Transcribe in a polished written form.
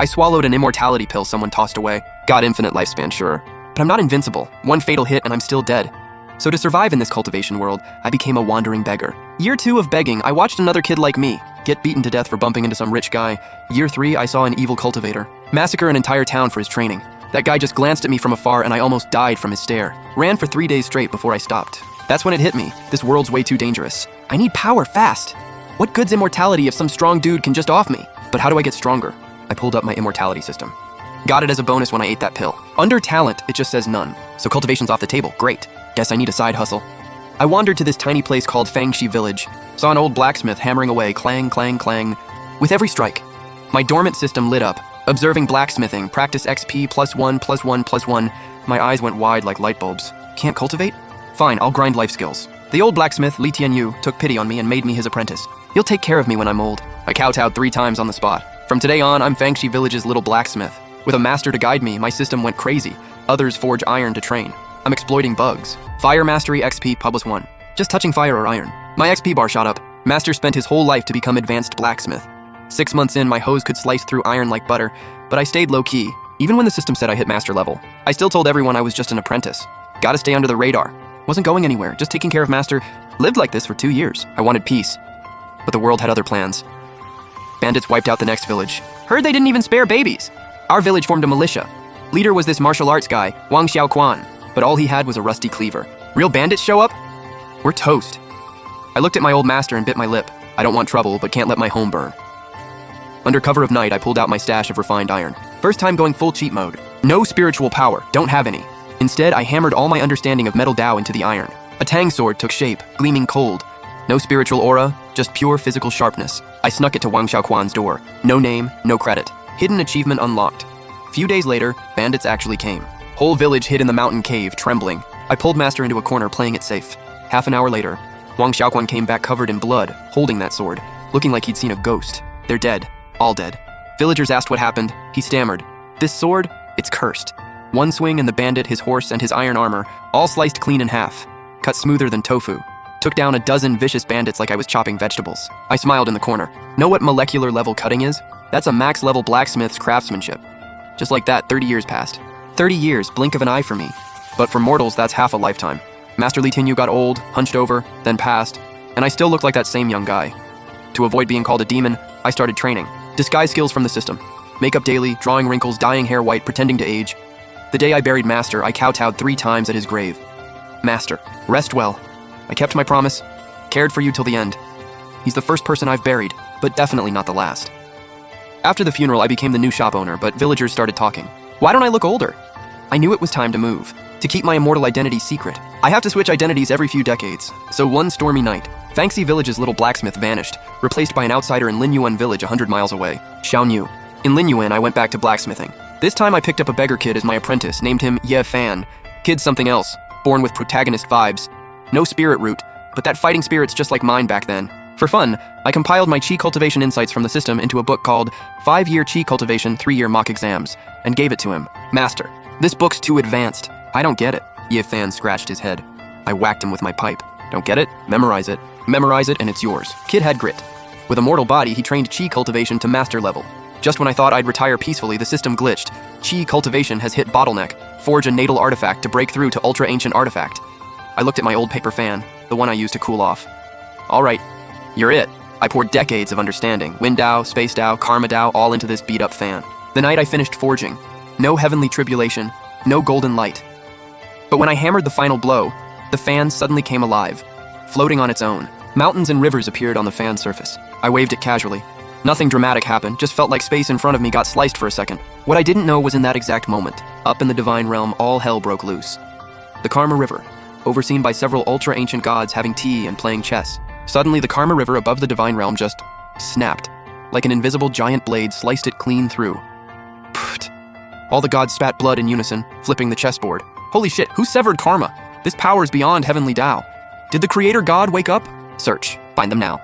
I swallowed an immortality pill someone tossed away. Got infinite lifespan, sure. But I'm not invincible. One fatal hit and I'm still dead. So to survive in this cultivation world, I became a wandering beggar. Year 2 of begging, I watched another kid like me get beaten to death for bumping into some rich guy. Year 3, I saw an evil cultivator massacre an entire town for his training. That guy just glanced at me from afar and I almost died from his stare. Ran for 3 days straight before I stopped. That's when it hit me. This world's way too dangerous. I need power fast. What good's immortality if some strong dude can just off me? But how do I get stronger? I pulled up my immortality system. Got it as a bonus when I ate that pill. Under talent, it just says none. So cultivation's off the table, great. Guess I need a side hustle. I wandered to this tiny place called Fangxi Village. Saw an old blacksmith hammering away, clang, clang, clang. With every strike, my dormant system lit up. Observing blacksmithing, practice XP +1, +1, +1. My eyes went wide like light bulbs. Can't cultivate? Fine, I'll grind life skills. The old blacksmith, Li Tianyu, took pity on me and made me his apprentice. He'll take care of me when I'm old. I kowtowed 3 times on the spot. From today on, I'm Fangxi Village's little blacksmith. With a master to guide me, my system went crazy. Others forge iron to train. I'm exploiting bugs. Fire Mastery XP +1. Just touching fire or iron. My XP bar shot up. Master spent his whole life to become advanced blacksmith. 6 months in, my hose could slice through iron like butter, but I stayed low-key. Even when the system said I hit master level, I still told everyone I was just an apprentice. Gotta stay under the radar. Wasn't going anywhere, just taking care of master. Lived like this for 2 years. I wanted peace. But the world had other plans. Bandits wiped out the next village. Heard they didn't even spare babies. Our village formed a militia. Leader was this martial arts guy, Wang Xiaoquan, but all he had was a rusty cleaver. Real bandits show up? We're toast. I looked at my old master and bit my lip. I don't want trouble, but can't let my home burn. Under cover of night, I pulled out my stash of refined iron. First time going full cheat mode. No spiritual power, don't have any. Instead, I hammered all my understanding of metal Dao into the iron. A tang sword took shape, gleaming cold. No spiritual aura, just pure physical sharpness. I snuck it to Wang Xiaoquan's door. No name, no credit. Hidden achievement unlocked. Few days later, bandits actually came. Whole village hid in the mountain cave, trembling. I pulled master into a corner, playing it safe. Half an hour later, Wang Xiaoquan came back covered in blood, holding that sword, looking like he'd seen a ghost. They're dead. All dead. Villagers asked what happened. He stammered. This sword, it's cursed. One swing and the bandit, his horse, and his iron armor, all sliced clean in half. Cut smoother than tofu. Took down a dozen vicious bandits like I was chopping vegetables. I smiled in the corner. Know what molecular level cutting is? That's a max level blacksmith's craftsmanship. Just like that, 30 years passed. 30 years, blink of an eye for me. But for mortals, that's half a lifetime. Master Li Tianyu got old, hunched over, then passed, and I still look like that same young guy. To avoid being called a demon, I started training. Disguise skills from the system. Makeup daily, drawing wrinkles, dyeing hair white, pretending to age. The day I buried Master, I kowtowed 3 times at his grave. Master, rest well. I kept my promise, cared for you till the end. He's the first person I've buried, but definitely not the last. After the funeral, I became the new shop owner, but villagers started talking. Why don't I look older? I knew it was time to move. To keep my immortal identity secret. I have to switch identities every few decades. So one stormy night, Fangxi Village's little blacksmith vanished, replaced by an outsider in Linyuan Village 100 miles away, Xiaoyu. In Linyuan, I went back to blacksmithing. This time I picked up a beggar kid as my apprentice, named him Ye Fan. Kid's something else, born with protagonist vibes. No spirit root, but that fighting spirit's just like mine back then. For fun, I compiled my Qi cultivation insights from the system into a book called 5-Year Qi Cultivation 3-Year Mock Exams, and gave it to him. Master, this book's too advanced. I don't get it. Ye Fan scratched his head. I whacked him with my pipe. Don't get it? Memorize it. Memorize it and it's yours. Kid had grit. With a mortal body, he trained Qi cultivation to master level. Just when I thought I'd retire peacefully, the system glitched. Qi cultivation has hit bottleneck. Forge a natal artifact to break through to ultra-ancient artifact. I looked at my old paper fan, the one I used to cool off. All right, you're it. I poured decades of understanding, Wind Dao, Space Dao, Karma Dao, all into this beat-up fan. The night I finished forging, no heavenly tribulation, no golden light. But when I hammered the final blow, the fan suddenly came alive, floating on its own. Mountains and rivers appeared on the fan's surface. I waved it casually. Nothing dramatic happened, just felt like space in front of me got sliced for a second. What I didn't know was in that exact moment, up in the divine realm, all hell broke loose. The Karma River, overseen by several ultra-ancient gods having tea and playing chess. Suddenly, the Karma River above the divine realm just snapped, like an invisible giant blade sliced it clean through. Pfft. All the gods spat blood in unison, flipping the chessboard. Holy shit, who severed Karma? This power is beyond heavenly Dao. Did the creator god wake up? Search. Find them now.